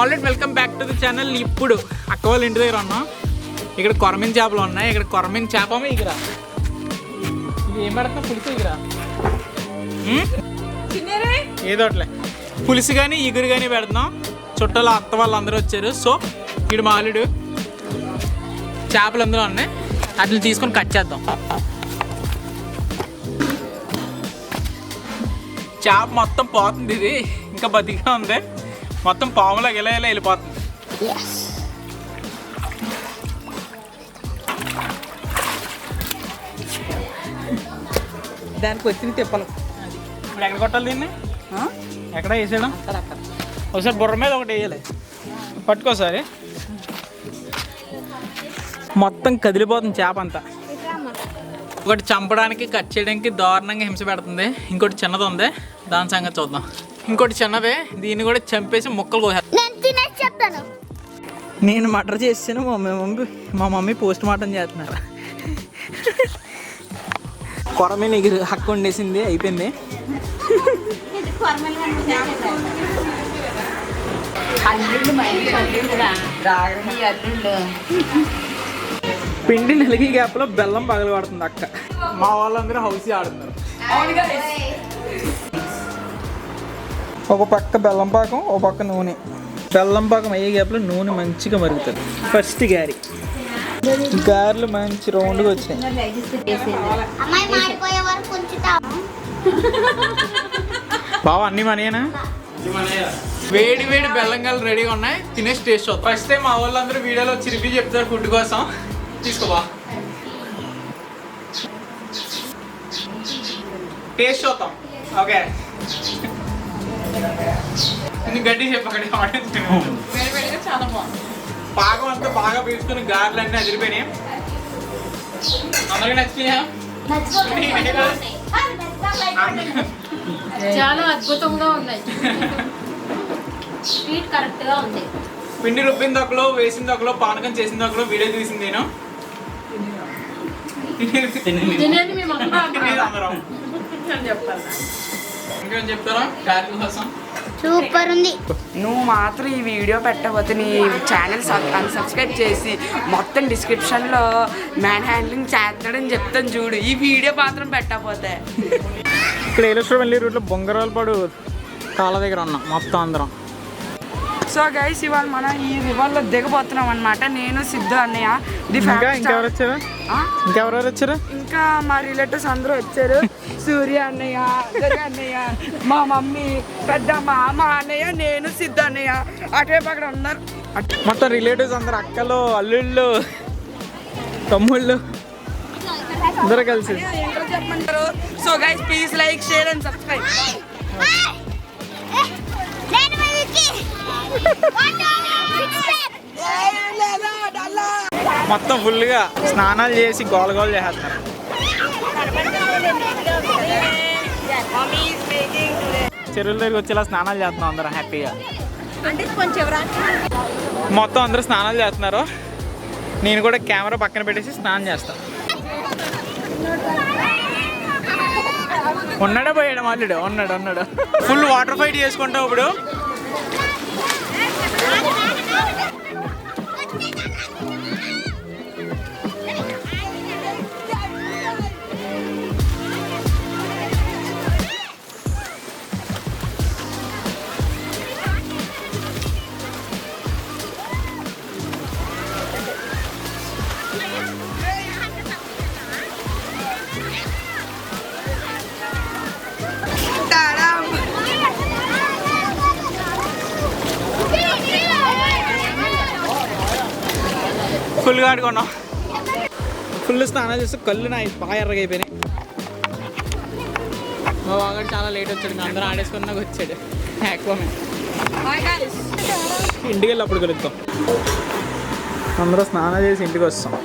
Already welcome back to the channel. ఇప్పుడు అక్క వాళ్ళ ఇంటి దగ్గర ఉన్నాం. ఇక్కడ కొరమీన చేపలు ఉన్నాయి. ఇక్కడ కొరమీన చేప ఇక్కడ ఇది ఏం పెడతా పులుసు ఇక్కడ ఏదోట్లే పులుసు కానీ ఇగురు కానీ పెడుతున్నాం. చుట్టాలు అత్త వాళ్ళు అందరూ వచ్చారు. సో ఇక్కడ మాలుడు చేపలు అందులో ఉన్నాయి. వాటిని తీసుకొని కట్ చేద్దాం. చేప మొత్తం పోతుంది. ఇది ఇంకా బతిగా ఉంది. మొత్తం పాములాగా ఇలా ఇలా వెళ్ళిపోతుంది. దానికి వచ్చింది తిప్పలు. ఇప్పుడు ఎక్కడ కొట్టాలి దీన్ని? ఎక్కడ వేసేయడం? ఒకసారి బుర్ర మీద ఒకటి వేయాలి. పట్టుకోసారి. మొత్తం కదిలిపోతుంది చేప అంతా. ఒకటి చంపడానికి కట్ చేయడానికి దారుణంగా హింస పెడుతుంది. ఇంకోటి చిన్నది ఉంది, దాని సంగతి చూద్దాం. ఇంకోటి చిన్నదే, దీన్ని కూడా చంపేసి ముక్కలు కోసేస్తాను. నేను మటర్ చేసాను, మా మమ్మీ పోస్ట్ మార్టం చేస్తున్నారు. కొరమీన ఎగిరి హక్కు వండేసింది, అయిపోయింది. పిండి నలిగి గ్యాప్లో బెల్లం పగలు పడుతుంది అక్క. మా వాళ్ళందరూ హౌసీ ఆడుతున్నారు. ఒక పక్క బెల్లం పాకం, ఒక పక్క నూనె. బెల్లం పాకం అయ్యే గ్యాప్లో నూనె మంచిగా మరుగుతుంది. ఫస్ట్ గారెలు మంచి రౌండ్గా వచ్చినాయి. బావ అన్నీ మనయేనా? వేడి వేడి బెల్లం గాలు రెడీగా ఉన్నాయి. తినేసి టేస్ట్ అవుతాం. ఫస్ట్ టైం మా వాళ్ళందరూ వీడియోలో వచ్చి రివ్యూ చెప్తారు ఫుడ్ కోసం. తీసుకోబా, టేస్ట్ చూద్దాం. ఓకే, గడ్డి చెప్పు. అక్కడ చాలా బాగుంది. పాకం అంతా బాగా పీల్చుకుని గారెలు అన్నీ అదిరిపోయినాయి. అందరికీ నచ్చినాయా? చాలా అద్భుతంగా ఉన్నాయి. స్వీట్ కరెక్ట్ గా ఉంది. పిండి రుబ్బింది ఒకలో, వేసింది ఒకలో, పానకం చేసింది ఒకలో, వీడియో తీసింది నేను. ఇంకేం చెప్తారా గారెల కోసం? సూపర్ ఉంది. నువ్వు మాత్రం ఈ వీడియో పెట్టకపోతే నీ ఛానల్ అన్సబ్స్క్రైబ్ చేసి మొత్తం డిస్క్రిప్షన్లో మ్యాన్ హ్యాండ్లింగ్ చేస్తాడని చెప్తాను చూడు. ఈ వీడియో మాత్రం పెట్టకపోతే. ఇక్కడ ఏలూరు రూట్లో బొంగరాలపాడు కాళ్ళ దగ్గర ఉన్నాం మొత్తం అందరం. సో గైస్, ఇవాళ మనం ఈ రివర్లో దిగబోతున్నాం అనమాట. నేను సిద్ధు అన్నయ్య. ఇంకెవరు వచ్చారు? ఇంకా మా రిలేటివ్స్ అందరూ వచ్చారు. సూర్య అన్నయ్య, గరి అన్నయ్య, మా మమ్మీ, పెద్దమ్మ, మా అన్నయ్య, నేను సిద్ధు అన్నయ్య. అటువైపు అక్కడ ఉన్నారు మొత్తం రిలేటివ్స్ అందరు, అక్కలు, అల్లుళ్ళు, తమ్ముళ్ళు అందరూ కలిసి. చెప్పమంటారు. So guys, please like, share and subscribe. మొత్తం ఫుల్గా స్నానాలు చేసి గోల చేస్తున్నారు. చెరువుల దగ్గరికి వచ్చేలా స్నానాలు చేస్తున్నాం అందరం హ్యాపీగా. మొత్తం అందరూ స్నానాలు చేస్తున్నారు. నేను కూడా కెమెరా పక్కన పెట్టేసి స్నానం చేస్తాను. ఉన్నాడా పోయాడు మాల్లుడు? ఉన్నాడు. ఫుల్ వాటర్ ఫైట్ చేసుకుంటాం ఇప్పుడు. ఫుల్గా ఆడుకున్నాం. ఫుల్ స్నానాలు చేస్తే కళ్ళు నా బాగా ఎర్రగా అయిపోయినాయి. మా బాగాడు చాలా లేట్ వచ్చాడు. అందరూ ఆడేసుకున్నాక వచ్చాడు. యాక్వామెన్. ఇంటికి వెళ్ళి అప్పుడు కలుగుతాం. అందరూ స్నానం చేసి ఇంటికి వస్తాం.